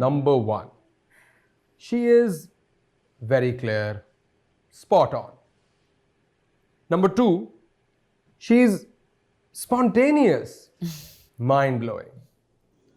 Number 1, she is very clear, spot on. Number 2, she is spontaneous, mind-blowing.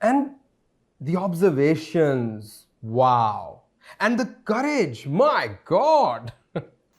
And the observations, wow. And the courage, my God.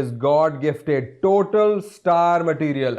is God gifted, total star material.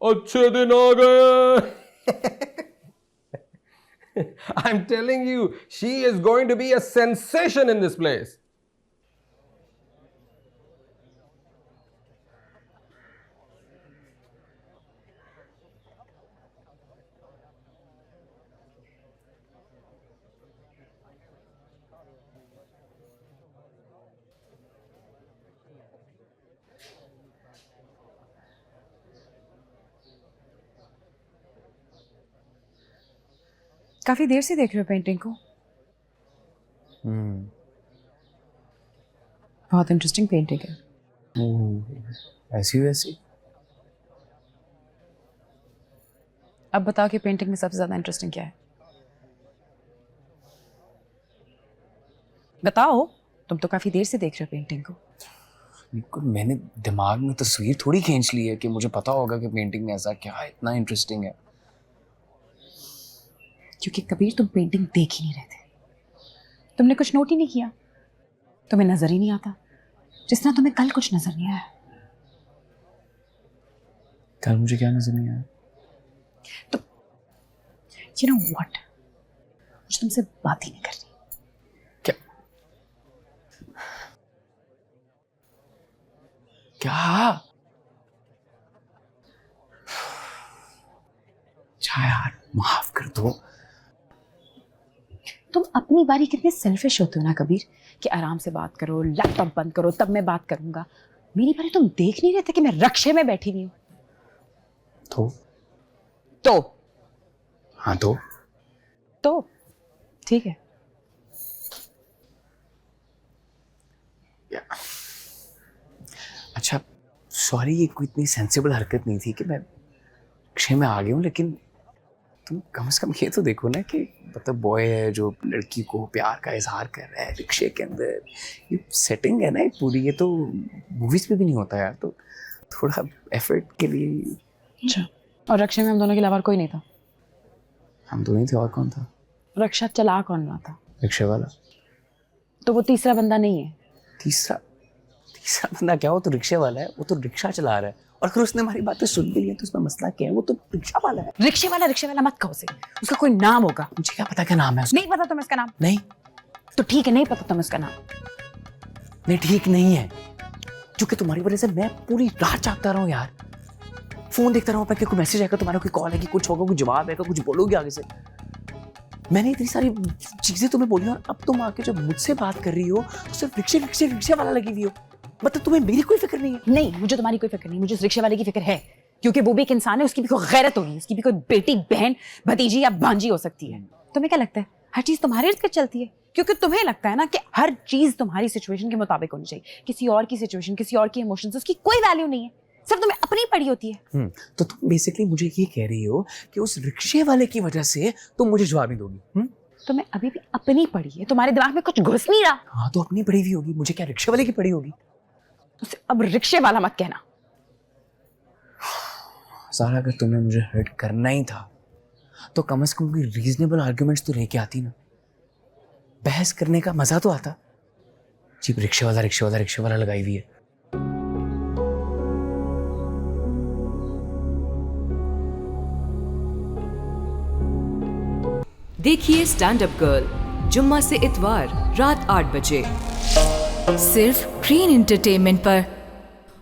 अच्छे दिन आ गए. I'm telling you, she is going to be a sensation in this place. काफी देर से देख रहे हो painting को? बहुत इंटरेस्टिंग पेंटिंग है. ऐसी वैसी. अब बताओ कि पेंटिंग में सबसे ज्यादा इंटरेस्टिंग क्या है? बताओ, तुम तो काफी देर से देख रहे हो पेंटिंग को. मैंने दिमाग में तस्वीर थोड़ी खींच ली है कि मुझे पता होगा कि पेंटिंग में ऐसा क्या है, इतना इंटरेस्टिंग है. क्योंकि कबीर तुम पेंटिंग देख ही नहीं रहे थे. तुमने कुछ नोट ही नहीं किया, तुम्हें नजर ही नहीं आता, जिस तरह तुम्हें कल कुछ नजर नहीं आया. कल मुझे क्या नजर नहीं आया? तो यू नो व्हाट, मुझे तुमसे बात ही नहीं करनी. क्या क्या? यार माफ कर दो. तुम अपनी बारी कितने सेल्फिश होते हो ना कबीर, कि आराम से बात करो, लैपटॉप बंद करो, तब मैं बात करूंगा. मेरी बारी तुम देख नहीं रहे थे कि मैं रक्षे में बैठी हुई हूं. तो हाँ तो ठीक है. अच्छा सॉरी, ये कोई इतनी सेंसिबल हरकत नहीं थी कि मैं रिक्शे में आ गया हूँ, लेकिन तुम कम से कम ये तो देखो ना कि मतलब बॉय है जो लड़की को प्यार का इजहार कर रहा है रिक्शे के अंदर. ये सेटिंग है ना ये पूरी, ये तो मूवीज में भी नहीं होता यार. तो थोड़ा एफर्ट के लिए. अच्छा, और रक्षे में हम दोनों के अलावा कोई नहीं था? हम दोनों थे, और कौन था? रक्षा चला कौन रहा था? रिक्शे वाला. तो वो तीसरा बंदा नहीं है? तीसरा बंदा क्या? वो तो रिक्शे वाला है, वो तो रिक्शा चला रहा है. और अगर उसने हमारी बातें सुन भी लिया तो उसमें मसला क्या है? वो तो रिक्शा वाला है. रिक्शे वाला मत कहो उसे, उसका कोई नाम होगा. मुझे क्या पता क्या नाम है उसका? नहीं पता तुम्हें इसका नाम? नहीं. तो ठीक है, नहीं पता तुम्हें इसका नाम. नहीं ठीक नहीं है, क्योंकि तुम्हारी वजह से मैं पूरी रात जागता रहा हूँ यार. फोन देखता रहा हूँ, कोई मैसेज आएगा, तुम्हारा कोई कॉल है कि कुछ होगा, कोई जवाब आएगा, कुछ बोलोगे आगे से. मैंने इतनी सारी चीजें तुम्हें बोली और अब तुम आके जब मुझसे बात कर रही हो तो सिर्फ रिक्शे वाला लगी हुई हो. मतलब तुम्हें मेरी कोई फिक्र नहीं है? नहीं, मुझे तुम्हारी कोई फिक्र नहीं, मुझे उस रिक्शे वाले की फिक्र है, क्योंकि वो भी एक इंसान है, उसकी भी कोई गैरत होगी, उसकी भी कोई बेटी, बहन, भतीजी या भांजी हो सकती है. तुम्हें क्या लगता है हर चीज तुम्हारे इर्द गिर्द चलती है? क्योंकि तुम्हें लगता है ना कि हर चीज तुम्हारी सिचुएशन के मुताबिक होनी चाहिए. किसी और की सिचुएशन, किसी और की इमोशंस, उसकी कोई वैल्यू नहीं है, सिर्फ तुम्हें अपनी पड़ी होती है. तो तुम बेसिकली मुझे ये कह रही हो कि उस रिक्शे वाले की वजह से तुम मुझे जवाब नहीं दोगी? तुम्हें अभी भी अपनी पड़ी है, तुम्हारे दिमाग में कुछ घुस नहीं रहा. हाँ तो अपनी पड़ी हुई होगी, मुझे क्या रिक्शे वाले की पड़ी होगी? उसे अब रिक्शे वाला मत कहना. सारा अगर तुम्हें मुझे हर्ट करना ही था तो कम से कम कोई रीजनेबल आर्गुमेंट्स तो लेके आती ना. बहस करने का मजा तो आता. सिर्फ रिक्शे वाला लगाई हुई है. देखिए स्टैंड अप गर्ल जुम्मा से इतवार रात 8 बजे सिर्फ ग्रीन एंटरटेनमेंट पर.